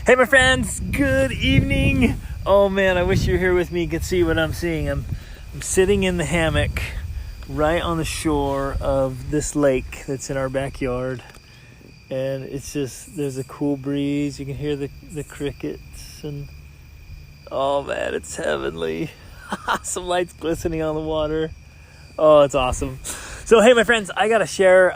Hey my friends, good evening. Oh man, I wish you were here with me. You could see what I'm seeing. I'm sitting in the hammock right on the shore of this lake that's in our backyard. And it's just, there's a cool breeze. You can hear the crickets and oh man, it's heavenly. Some lights glistening on the water. Oh, it's awesome. So hey my friends, I gotta share,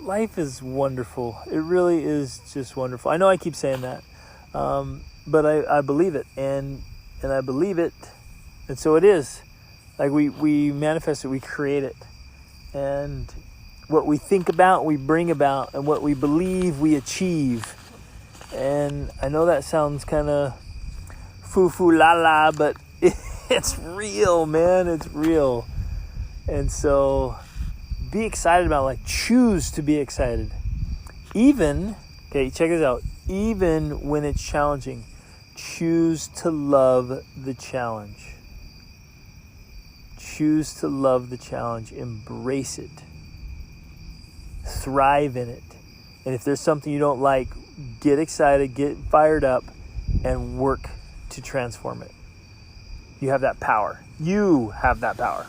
life is wonderful. It really is just wonderful. I know I keep saying that, but I believe it, and I believe it, and so it is. Like we manifest it, we create it, and what we think about, we bring about, and what we believe, we achieve. And I know that sounds kind of foo-foo la-la, but it's real, man. It's real. And so be excited about it. Like, choose to be excited. Even, okay, check this out. Even when it's challenging, choose to love the challenge. Choose to love the challenge. Embrace it. Thrive in it. And if there's something you don't like, get excited, get fired up, and work to transform it. You have that power. You have that power.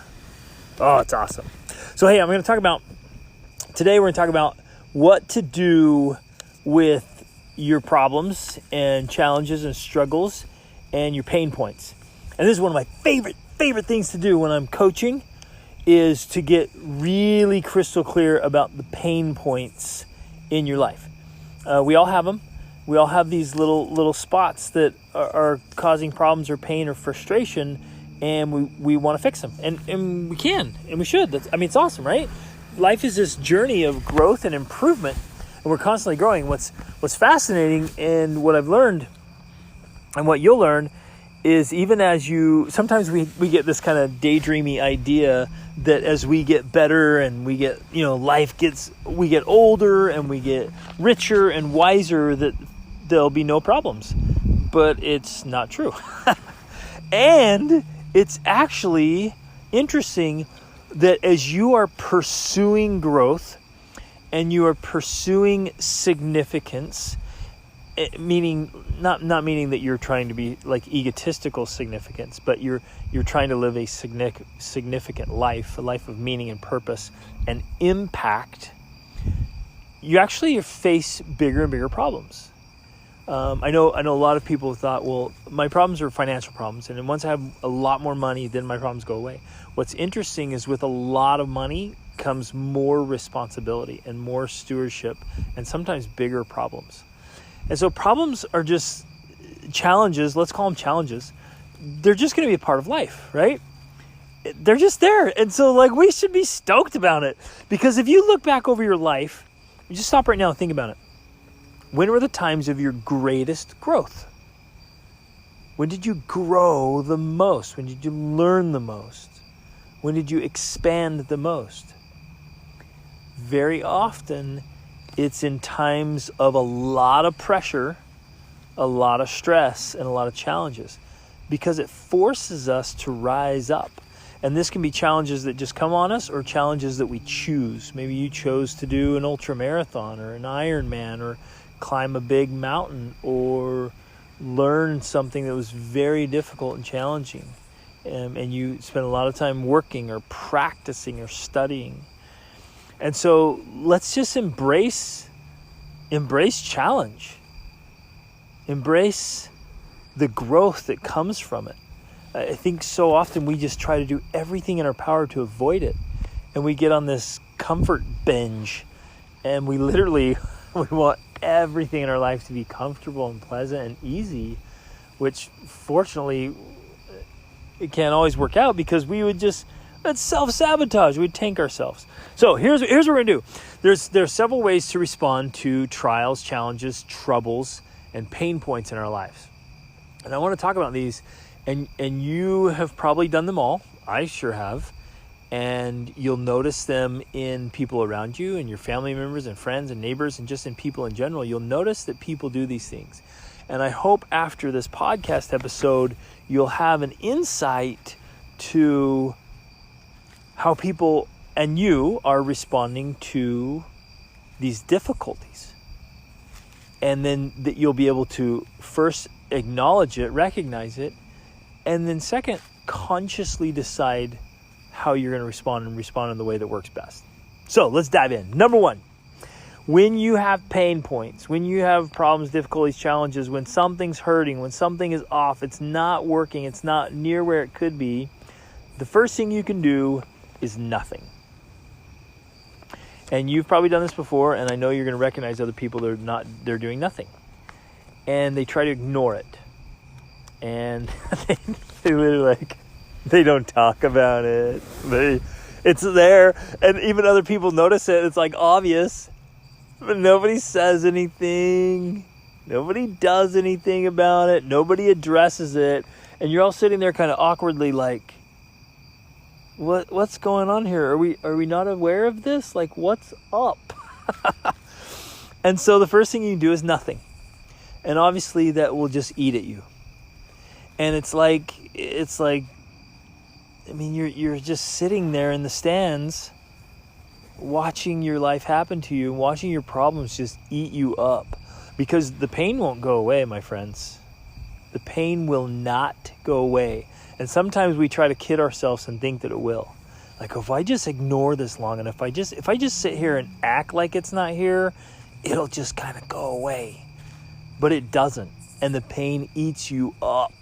Oh, it's awesome. So, hey, today we're going to talk about what to do with your problems and challenges and struggles and your pain points. And this is one of my favorite things to do when I'm coaching, is to get really crystal clear about the pain points in your life. We all have them. We all have these little spots that are causing problems or pain or frustration, and we want to fix them. And we can, and we should. It's awesome, right? Life is this journey of growth and improvement, and we're constantly growing. What's fascinating, and what I've learned, and what you'll learn, is even as sometimes we get this kind of daydreamy idea that as we get better and we get, we get older and we get richer and wiser, that there'll be no problems. But it's not true. And it's actually interesting that as you are pursuing growth and you are pursuing significance, meaning not meaning that you're trying to be like egotistical significance, but you're trying to live a significant life, a life of meaning and purpose and impact, you face bigger and bigger problems. I know a lot of people thought, well, my problems are financial problems, and then once I have a lot more money, then my problems go away. What's interesting is with a lot of money comes more responsibility and more stewardship and sometimes bigger problems. And so problems are just challenges. Let's call them challenges. They're just going to be a part of life, right? They're just there. And so we should be stoked about it, because if you look back over your life, you just stop right now and think about it. When were the times of your greatest growth? When did you grow the most? When did you learn the most? When did you expand the most? Very often, it's in times of a lot of pressure, a lot of stress, and a lot of challenges, because it forces us to rise up. And this can be challenges that just come on us, or challenges that we choose. Maybe you chose to do an ultra marathon or an Ironman, or climb a big mountain, or learn something that was very difficult and challenging. And you spent a lot of time working or practicing or studying. And so let's just embrace challenge. Embrace the growth that comes from it. I think so often we just try to do everything in our power to avoid it. And we get on this comfort binge, and we want everything in our life to be comfortable and pleasant and easy, which fortunately it can't always work out, because that's self-sabotage. We'd tank ourselves. So here's what we're going to do. There's several ways to respond to trials, challenges, troubles, and pain points in our lives. And I want to talk about these, and you have probably done them all. I sure have. And you'll notice them in people around you, and your family members and friends and neighbors, and just in people in general. You'll notice that people do these things. And I hope after this podcast episode, you'll have an insight to how people and you are responding to these difficulties. And then that you'll be able to first acknowledge it, recognize it, and then second, consciously decide how you're going to respond in the way that works best. So let's dive in. Number one, when you have pain points, when you have problems, difficulties, challenges, when something's hurting, when something is off, it's not working, it's not near where it could be, the first thing you can do is nothing. And you've probably done this before, and I know you're going to recognize other people that they're doing nothing. And they try to ignore it. And they literally they don't talk about it. It's there, and even other people notice it. It's obvious, but nobody says anything. Nobody does anything about it. Nobody addresses it. And you're all sitting there kind of awkwardly what's going on here? Are we not aware of this? What's up? And so the first thing you can do is nothing. And obviously that will just eat at you. And it's like you're just sitting there in the stands watching your life happen to you, watching your problems just eat you up, because the pain won't go away, my friends. The pain will not go away. And sometimes we try to kid ourselves and think that it will. If I just ignore this long enough, if I just sit here and act like it's not here, it'll just kind of go away. But it doesn't. And the pain eats you up.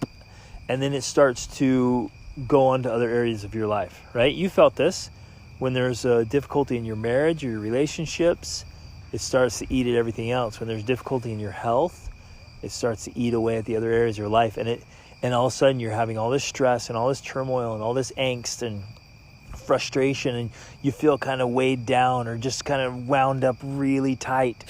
And then it starts to go on to other areas of your life, right? You felt this when there's a difficulty in your marriage or your relationships. It starts to eat at everything else. When there's difficulty in your health, it starts to eat away at the other areas of your life. And all of a sudden you're having all this stress and all this turmoil and all this angst and frustration, and you feel kind of weighed down or just kind of wound up really tight.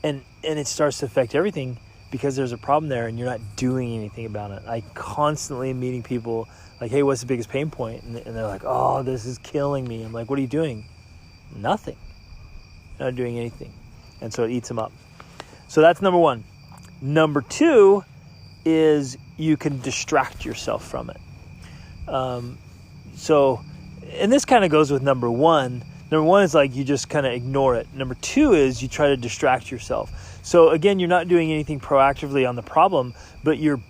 And it starts to affect everything because there's a problem there and you're not doing anything about it. I constantly am meeting people hey, what's the biggest pain point? And they're like, oh, this is killing me. I'm like, what are you doing? Nothing. Not doing anything. And so it eats them up. So that's number one. Number two is you can distract yourself from it. And this kind of goes with number one. Number one is you just kind of ignore it. Number two is you try to distract yourself. So again, you're not doing anything proactively on the problem, but you're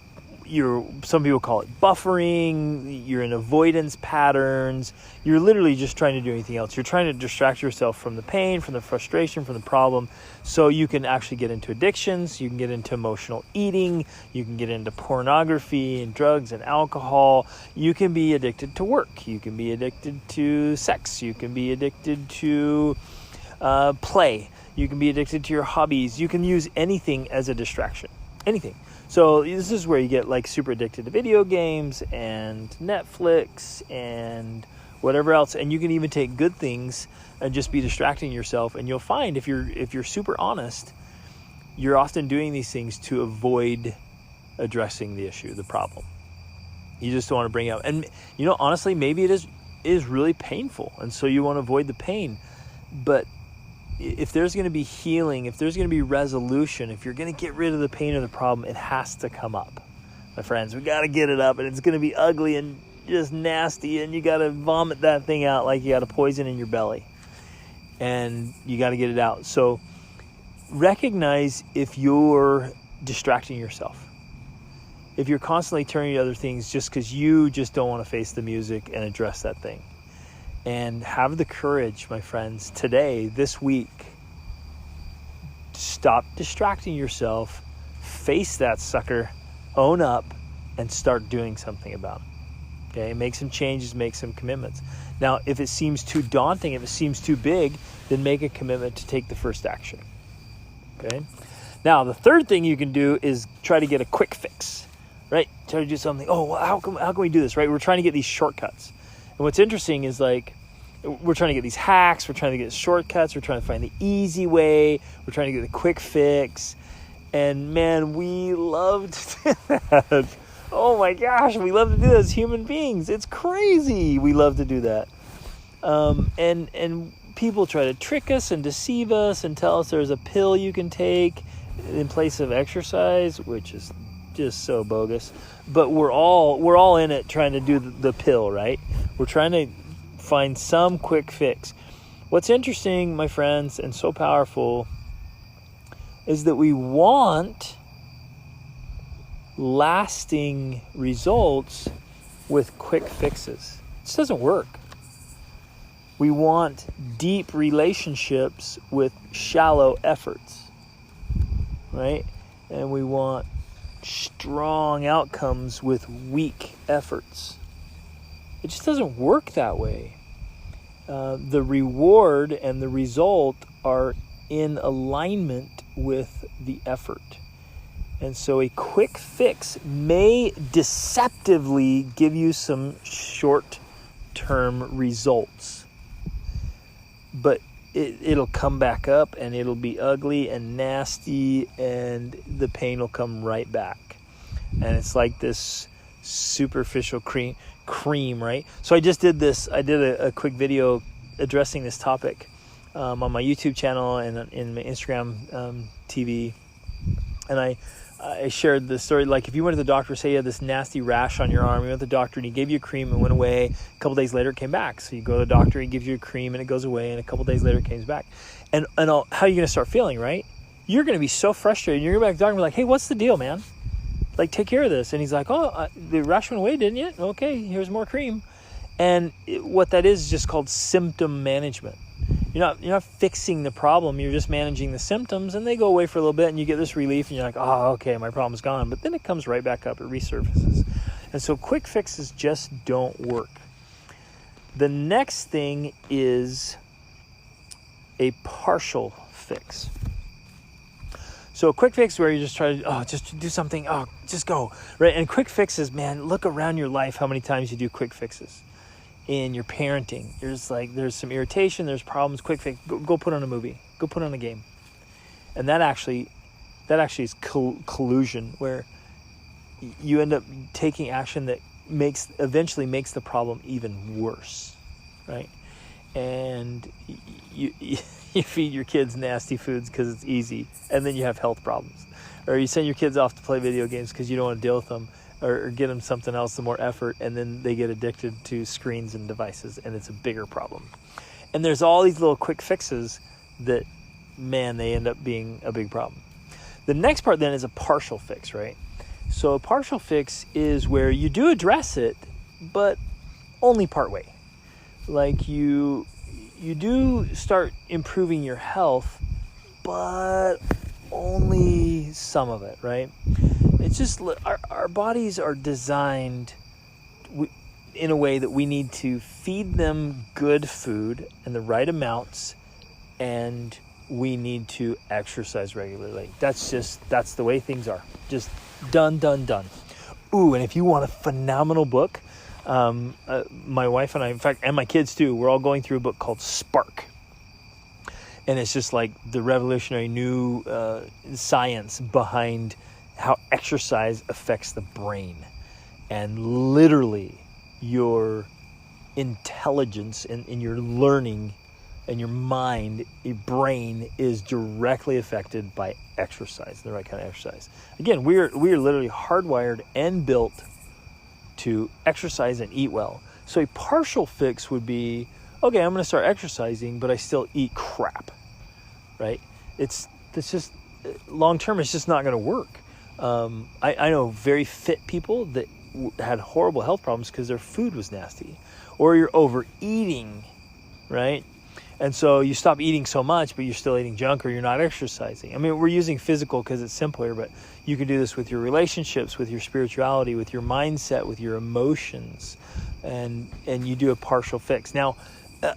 some people call it buffering, you're in avoidance patterns, you're literally just trying to do anything else. You're trying to distract yourself from the pain, from the frustration, from the problem, so you can actually get into addictions, you can get into emotional eating, you can get into pornography and drugs and alcohol, you can be addicted to work, you can be addicted to sex, you can be addicted to play, you can be addicted to your hobbies, you can use anything as a distraction, anything. So this is where you get super addicted to video games and Netflix and whatever else. And you can even take good things and just be distracting yourself. And you'll find if you're super honest, you're often doing these things to avoid addressing the issue, the problem. You just don't want to bring it up. And honestly, maybe it is really painful. And so you want to avoid the pain. But if there's going to be healing, if there's going to be resolution, if you're going to get rid of the pain or the problem, it has to come up. My friends, we got to get it up, and it's going to be ugly and just nasty, and you got to vomit that thing out like you got a poison in your belly. And you got to get it out. So recognize if you're distracting yourself. If you're constantly turning to other things just because you just don't want to face the music and address that thing. And have the courage, my friends, today, this week, stop distracting yourself, face that sucker, own up, and start doing something about it. Okay, make some changes, make some commitments. Now, if it seems too daunting, if it seems too big, then make a commitment to take the first action. Okay? Now, the third thing you can do is try to get a quick fix, right? Try to do something. Oh, well, how can we do this, right? We're trying to get these shortcuts. And what's interesting is we're trying to get these hacks, we're trying to get shortcuts, we're trying to find the easy way, we're trying to get the quick fix. And man, we love to do that. Oh my gosh, we love to do that as human beings. It's crazy. We love to do that. And people try to trick us and deceive us and tell us there's a pill you can take in place of exercise, which is just so bogus. But we're all in it trying to do the pill, right? We're trying to find some quick fix. What's interesting, my friends, and so powerful is that we want lasting results with quick fixes. It just doesn't work. We want deep relationships with shallow efforts, right? And we want strong outcomes with weak efforts. It just doesn't work that way. The reward and the result are in alignment with the effort. And so a quick fix may deceptively give you some short-term results, but it'll come back up and it'll be ugly and nasty, and the pain will come right back. And it's like this superficial cream, right? So I just did this. I did a quick video addressing this topic on my YouTube channel and in my Instagram TV, and I shared the story. Like, if you went to the doctor, say you had this nasty rash on your arm, you went to the doctor and he gave you a cream and went away. A couple days later, it came back. So you go to the doctor, he gives you a cream and it goes away, and a couple days later, it comes back. And how are you going to start feeling, right? You're going to be so frustrated. You're going to go back to the doctor and be like, hey, what's the deal, man? Like, take care of this. And he's like, the rash went away, didn't it? Okay, here's more cream. And what that is just called symptom management. You're not fixing the problem. You're just managing the symptoms, and they go away for a little bit, and you get this relief, and you're like, oh, okay, my problem's gone. But then it comes right back up. It resurfaces. And so quick fixes just don't work. The next thing is a partial fix. So a quick fix where you just try to, just do something, just go, right? And quick fixes, man, look around your life how many times you do quick fixes. In your parenting, there's some irritation, there's problems, quick fix, go put on a movie, go put on a game. And that actually is collusion, where you end up taking action that eventually makes the problem even worse, right? And you feed your kids nasty foods because it's easy, and then you have health problems. Or you send your kids off to play video games because you don't want to deal with them, or get them something else, the more effort, and then they get addicted to screens and devices, and it's a bigger problem. And there's all these little quick fixes that, man, they end up being a big problem. The next part then is a partial fix, right? So a partial fix is where you do address it, but only part way. Like you do start improving your health, but only some of it, right? It's just our bodies are designed in a way that we need to feed them good food and the right amounts, and we need to exercise regularly. That's the way things are. Just done. Ooh, and if you want a phenomenal book, my wife and I, in fact, and my kids too, we're all going through a book called Spark. And it's just like the revolutionary new science behind how exercise affects the brain. And literally your intelligence in your learning and your mind, your brain is directly affected by exercise, the right kind of exercise. Again, we are literally hardwired and built to exercise and eat well. So a partial fix would be, okay, I'm going to start exercising, but I still eat crap, right? It's just, long term, it's just not going to work. I know very fit people that had horrible health problems because their food was nasty, or you're overeating, right? And so you stop eating so much, but you're still eating junk, or you're not exercising. I mean, we're using physical because it's simpler, but you can do this with your relationships, with your spirituality, with your mindset, with your emotions, and you do a partial fix. Now,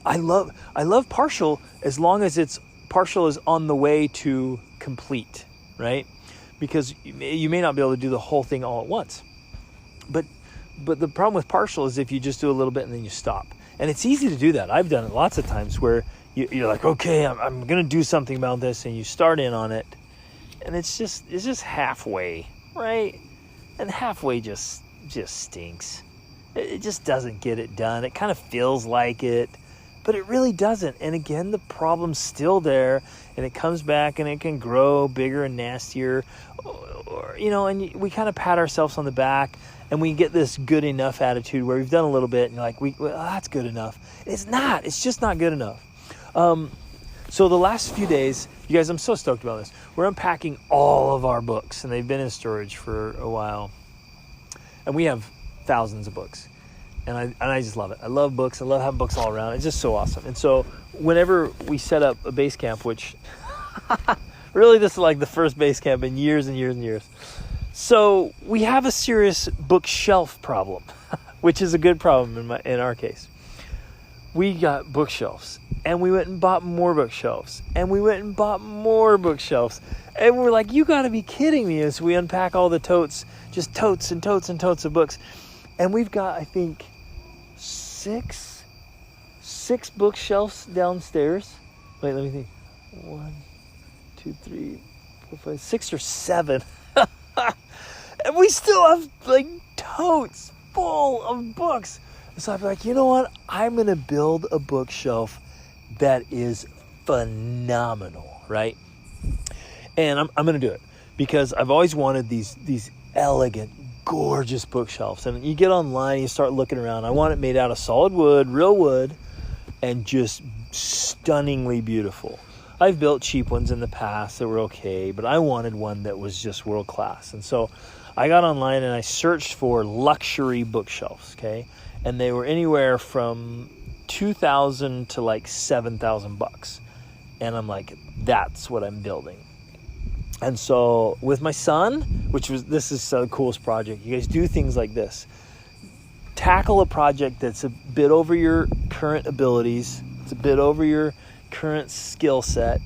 I love partial as long as it's partial is on the way to complete, right? Because you may not be able to do the whole thing all at once. But the problem with partial is if you just do a little bit and then you stop. And it's easy to do that. I've done it lots of times where you're like, okay, I'm going to do something about this, and you start in on it, and it's just halfway, right? And halfway just stinks. It just doesn't get it done. It kind of feels like it, but it really doesn't. And again, the problem's still there, and it comes back, and it can grow bigger and nastier, or and we kind of pat ourselves on the back, and we get this good enough attitude where we've done a little bit, and you're like, well, that's good enough. It's not. It's just not good enough. So the last few days, you guys, I'm so stoked about this. We're unpacking all of our books, and they've been in storage for a while. And we have thousands of books. And I just love it. I love books. I love having books all around. It's just so awesome. And so whenever we set up a base camp, which really this is like the first base camp in years and years and years. So we have a serious bookshelf problem, which is a good problem in our case. We got bookshelves, and we went and bought more bookshelves, and we went and bought more bookshelves. And we're like, you got to be kidding me. As we unpack all the totes, just totes and totes and totes of books. And we've got, I think, six bookshelves downstairs. Wait, let me think. 1, 2, 3, 4, 5, 6 or 7. And we still have like totes full of books. So I'm like, you know what? I'm going to build a bookshelf that is phenomenal, right? And I'm going to do it because I've always wanted these elegant, gorgeous bookshelves. And you get online, you start looking around. I want it made out of solid wood, real wood, and just stunningly beautiful. I've built cheap ones in the past that were okay, but I wanted one that was just world class. And so I got online and I searched for luxury bookshelves, okay? And they were anywhere from $2,000 to like $7,000. And I'm like, that's what I'm building. And so with my son, this is the coolest project. You guys do things like this. Tackle a project that's a bit over your current abilities. It's a bit over your current skill set,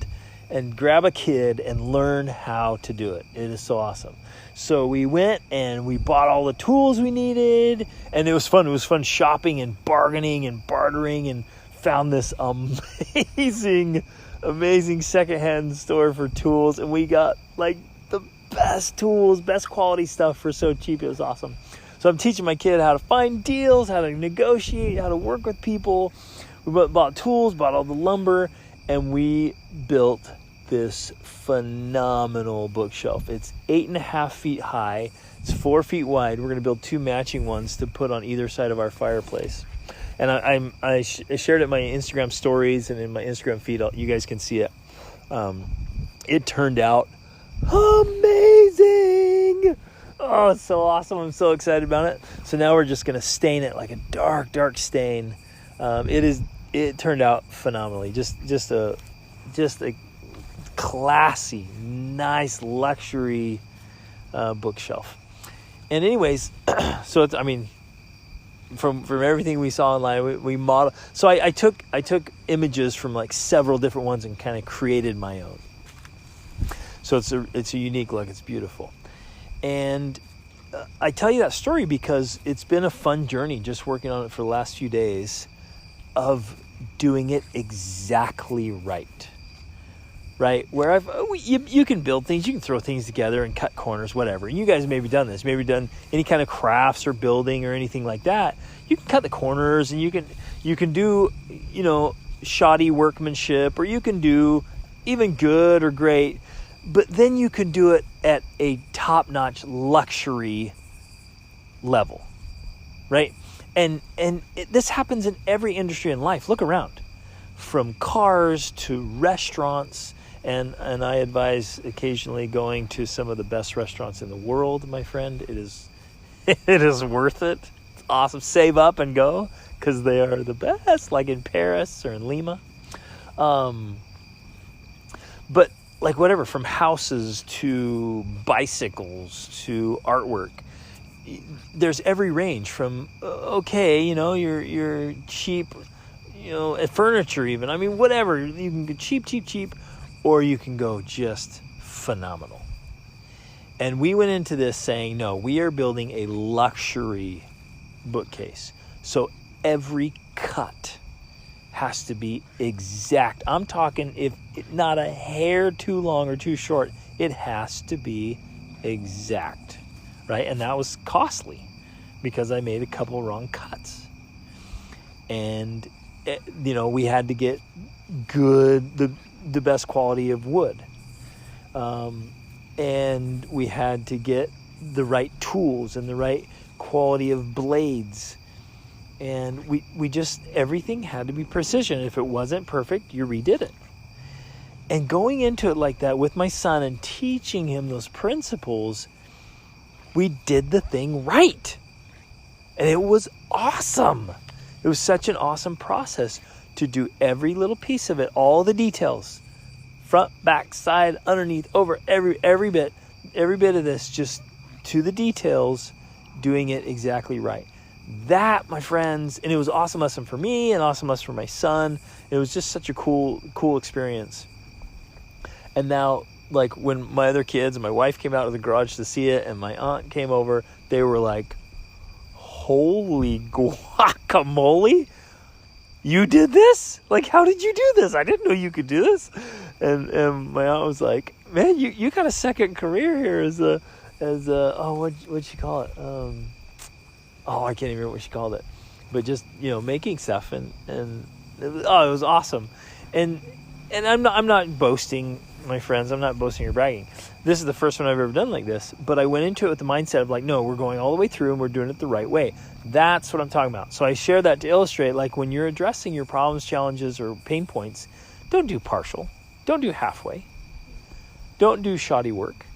and grab a kid and learn how to do it. It is so awesome. So we went and we bought all the tools we needed, and it was fun. It was fun shopping and bargaining and bartering, and found this amazing secondhand store for tools, and we got like the best tools, best quality stuff for so cheap. It was awesome. So I'm teaching my kid how to find deals, how to negotiate, how to work with people. We bought tools, bought all the lumber, and we built this phenomenal bookshelf. It's 8.5 feet high. It's 4 feet wide. We're going to build 2 matching ones to put on either side of our fireplace. And I shared it in my Instagram stories and in my Instagram feed. You guys can see it. It turned out amazing. Oh, it's so awesome. I'm so excited about it. So now we're just going to stain it like a dark, dark stain. It turned out phenomenally. Just a classy, nice luxury bookshelf. And anyways, so it's, I mean, from everything we saw online, we model. So I took images from like several different ones and kind of created my own. So it's a unique look. It's beautiful. And I tell you that story because it's been a fun journey just working on it for the last few days of doing it exactly right. Right? Where you can build things, you can throw things together and cut corners, whatever. And you guys maybe done this, maybe done any kind of crafts or building or anything like that. You can cut the corners, and you can do, shoddy workmanship, or you can do even good or great, but then you can do it at a top-notch luxury level, right? And this happens in every industry in life. Look around, from cars to restaurants, and I advise occasionally going to some of the best restaurants in the world, my friend. It is worth it. It's awesome. Save up and go, because they are the best, like in Paris or in Lima. But like whatever, from houses to bicycles to artwork, there's every range from your cheap, furniture even. I mean, whatever, you can go cheap, or you can go just phenomenal. And we went into this saying, no, we are building a luxury bookcase. So every cut has to be exact. I'm talking, if not a hair too long or too short, it has to be exact, right? And that was costly because I made a couple wrong cuts. And, we had to get the best quality of wood. And we had to get the right tools and the right quality of blades. And we just, everything had to be precision. If it wasn't perfect, you redid it. And going into it like that with my son and teaching him those principles, we did the thing right. And it was awesome. It was such an awesome process to do every little piece of it, all the details, front, back, side, underneath, over, every bit of this, just to the details, doing it exactly right. That, my friends, and it was an awesome lesson for me and awesome lesson for my son. It was just such a cool experience. And now, like, when my other kids and my wife came out of the garage to see it and my aunt came over, they were like, holy guacamole, you did this? Like, how did you do this? I didn't know you could do this. And my aunt was like, man, you got a second career here as what'd she call it? I can't even remember what she called it. But just, making stuff and it was awesome. And I'm not boasting, my friends. I'm not boasting or bragging. This is the first one I've ever done like this. But I went into it with the mindset of like, no, we're going all the way through and we're doing it the right way. That's what I'm talking about. So I share that to illustrate, like, when you're addressing your problems, challenges, or pain points, don't do partial. Don't do halfway. Don't do shoddy work.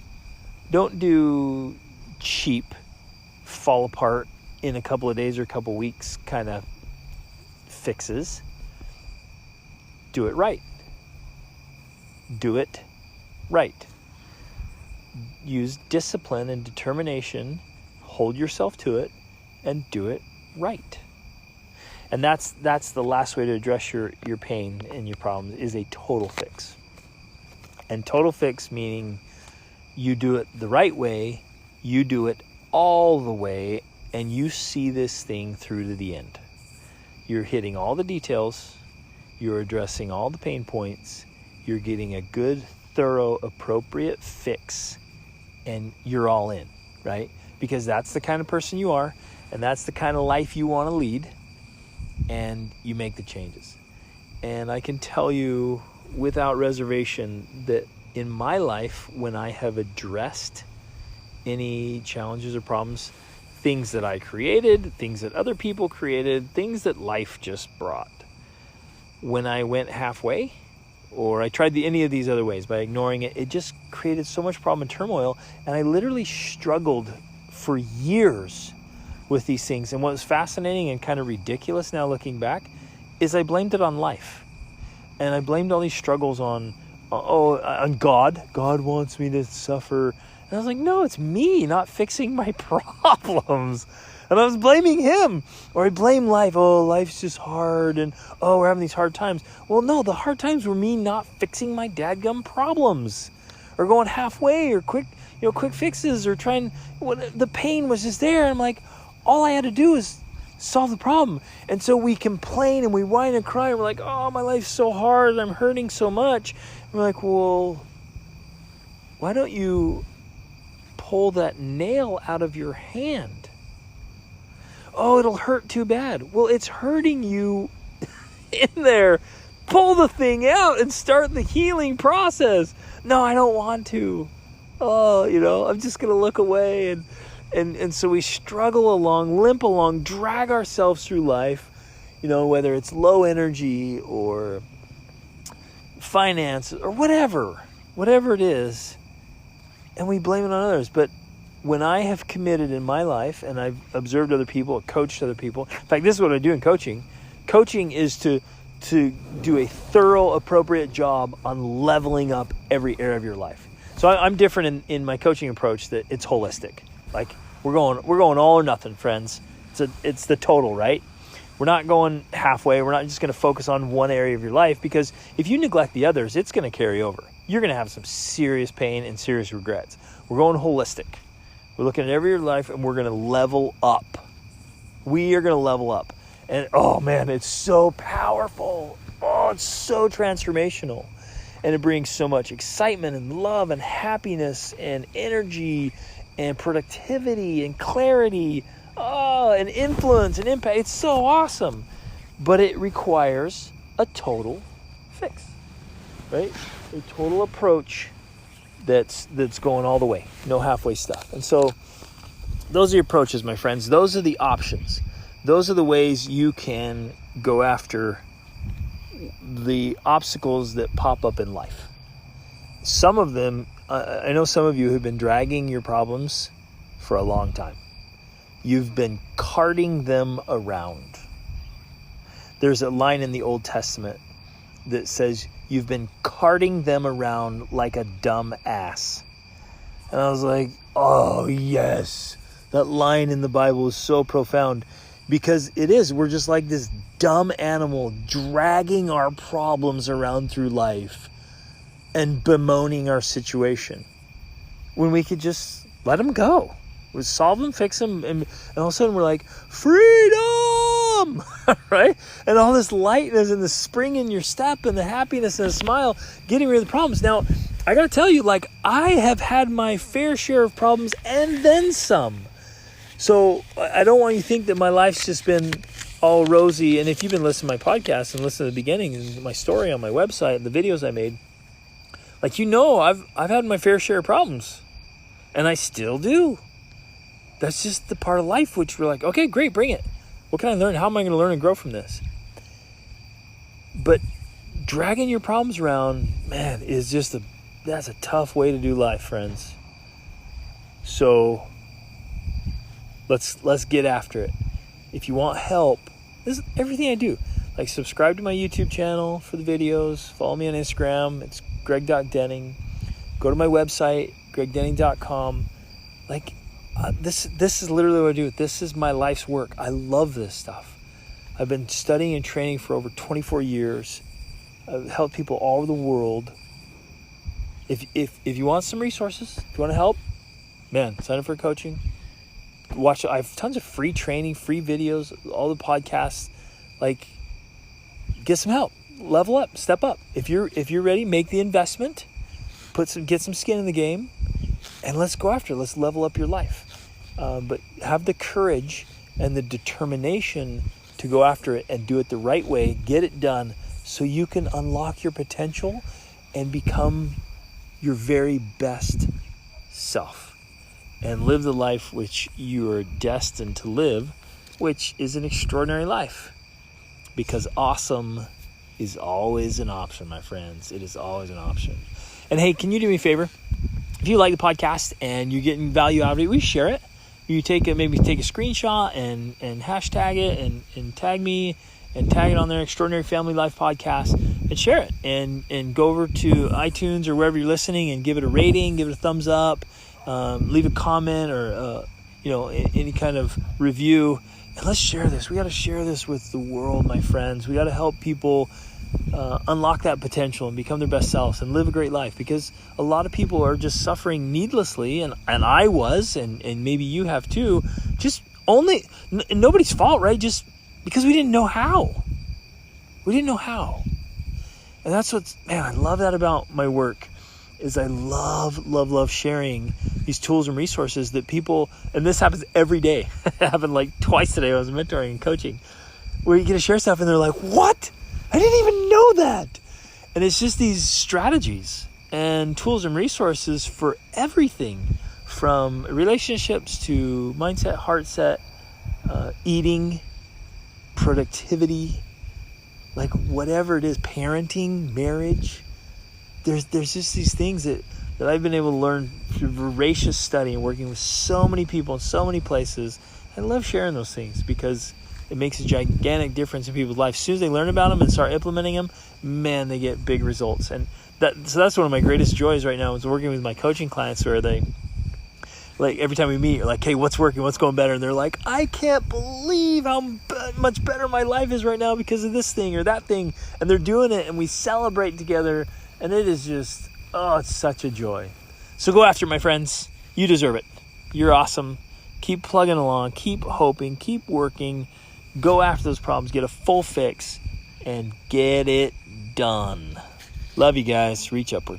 Don't do cheap, fall apart in a couple of days or a couple of weeks kind of fixes. Do it right. Do it right. Use discipline and determination. Hold yourself to it and do it right. And that's the last way to address your pain and your problems, is a total fix. And total fix meaning you do it the right way, you do it all the way, and you see this thing through to the end. You're hitting all the details, you're addressing all the pain points, you're getting a good, thorough, appropriate fix, and you're all in, right? Because that's the kind of person you are, and that's the kind of life you want to lead, and you make the changes. And I can tell you without reservation that in my life, when I have addressed any challenges or problems, things that I created, things that other people created, things that life just brought, when I went halfway, or I tried any of these other ways by ignoring it, it just created so much problem and turmoil, and I literally struggled for years with these things. And what was fascinating and kind of ridiculous now looking back is I blamed it on life. And I blamed all these struggles on God. God wants me to suffer. And I was like, no, it's me not fixing my problems. And I was blaming him. Or I blame life. Oh, life's just hard. And we're having these hard times. Well, no, the hard times were me not fixing my dadgum problems. Or going halfway, or quick fixes, or trying. The pain was just there. And I'm like, all I had to do is solve the problem. And so we complain and we whine and cry. And we're like, oh, my life's so hard. I'm hurting so much. And we're like, well, why don't you pull that nail out of your hand? Oh, it'll hurt too bad. Well, it's hurting you in there. Pull the thing out and start the healing process. No, I don't want to. Oh, I'm just going to look away. And so we struggle along, limp along, drag ourselves through life, whether it's low energy or finance or whatever it is, and we blame it on others. But when I have committed in my life, and I've observed other people, coached other people, in fact, this is what I do in coaching. Coaching is to do a thorough, appropriate job on leveling up every area of your life. So I'm different in my coaching approach, that it's holistic. Like, we're going all or nothing, friends. It's the total, right? We're not going halfway. We're not just going to focus on one area of your life, because if you neglect the others, it's going to carry over. You're going to have some serious pain and serious regrets. We're going holistic. We're looking at every area of life, and we're going to level up. We are going to level up. And, oh, man, it's so powerful. Oh, it's so transformational. And it brings so much excitement and love and happiness and energy and productivity and clarity, and influence and impact. It's so awesome. But it requires a total fix, right? A total approach that's going all the way. No halfway stuff. And so those are your approaches, my friends. Those are the options. Those are the ways you can go after the obstacles that pop up in life. some of them, I know some of you have been dragging your problems for a long time. You've been carting them around. There's a line in the Old Testament that says, you've been carting them around like a dumb ass. And I was like, oh yes, that line in the Bible is so profound, because it is. We're just like this dumb animal dragging our problems around through life and bemoaning our situation, when we could just let them go. We solve them, fix them, and all of a sudden we're like, freedom, right? And all this lightness and the spring in your step and the happiness and the smile, getting rid of the problems. Now, I got to tell you, like, I have had my fair share of problems and then some. So I don't want you to think that my life's just been all rosy. And if you've been listening to my podcast and listening to the beginning and my story on my website and the videos I made, like, I've had my fair share of problems, and I still do. That's just the part of life, which we're like, okay, great, bring it. What can I learn? How am I going to learn and grow from this? But dragging your problems around, man, that's a tough way to do life, friends. So let's get after it. If you want help, this is everything I do. Like, subscribe to my YouTube channel for the videos. Follow me on Instagram. It's Greg.Denning. Go to my website, gregdenning.com. Like, this is literally what I do. This is my life's work. I love this stuff. I've been studying and training for over 24 years. I've helped people all over the world. If you want some resources, if you want to help, man, sign up for coaching. Watch. I have tons of free training, free videos, all the podcasts. Like, get some help. Level up, step up. If you're ready, make the investment. Get some skin in the game, and let's go after it. Let's level up your life. But have the courage and the determination to go after it and do it the right way. Get it done so you can unlock your potential and become your very best self and live the life which you are destined to live, which is an extraordinary life. Because awesome is always an option, my friends. It is always an option. And hey, can you do me a favor? If you like the podcast and you're getting value out of it, will you share it? Maybe take a screenshot and hashtag it and tag me and tag it on their Extraordinary Family Life podcast and share it. And go over to iTunes or wherever you're listening and give it a rating, give it a thumbs up, leave a comment or any kind of review. And let's share this. We got to share this with the world, my friends. We got to help people unlock that potential and become their best selves and live a great life, because a lot of people are just suffering needlessly, and I was, and maybe you have too, just nobody's fault, right? Just because we didn't know how. And that's I love that about my work, is I love sharing these tools and resources that people, and this happens every day. It happened like twice today. I was mentoring and coaching, where you get to share stuff and they're like, what? I didn't even know that. And it's just these strategies and tools and resources for everything, from relationships to mindset, heart set, eating, productivity, like whatever it is, parenting, marriage. There's just these things that I've been able to learn through voracious study and working with so many people in so many places. I love sharing those things because it makes a gigantic difference in people's lives. As soon as they learn about them and start implementing them, man, they get big results. And so that's one of my greatest joys right now, is working with my coaching clients, where they, like, every time we meet, you're like, hey, what's working? What's going better? And they're like, I can't believe how much better my life is right now because of this thing or that thing. And they're doing it, and we celebrate together. And it is just, it's such a joy. So go after it, my friends. You deserve it. You're awesome. Keep plugging along. Keep hoping. Keep working. Go after those problems. Get a full fix. And get it done. Love you guys. Reach upward.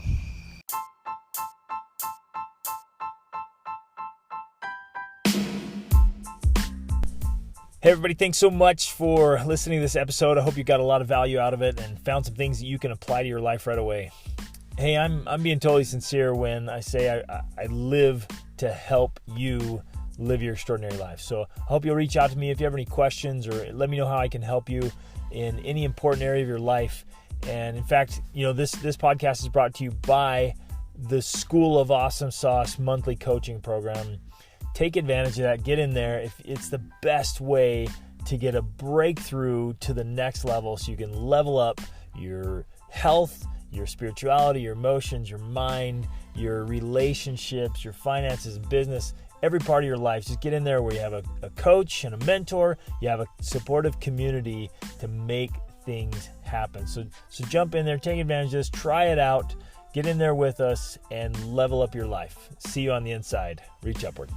Hey everybody, thanks so much for listening to this episode. I hope you got a lot of value out of it and found some things that you can apply to your life right away. Hey, I'm being totally sincere when I say I live to help you live your extraordinary life. So I hope you'll reach out to me if you have any questions, or let me know how I can help you in any important area of your life. And in fact, this podcast is brought to you by the School of Awesome Sauce monthly coaching program. Take advantage of that. Get in there. It's the best way to get a breakthrough to the next level so you can level up your health, your spirituality, your emotions, your mind, your relationships, your finances, business, every part of your life. Just get in there where you have a coach and a mentor, you have a supportive community to make things happen. So jump in there, take advantage of this, try it out, get in there with us, and level up your life. See you on the inside. Reach upward.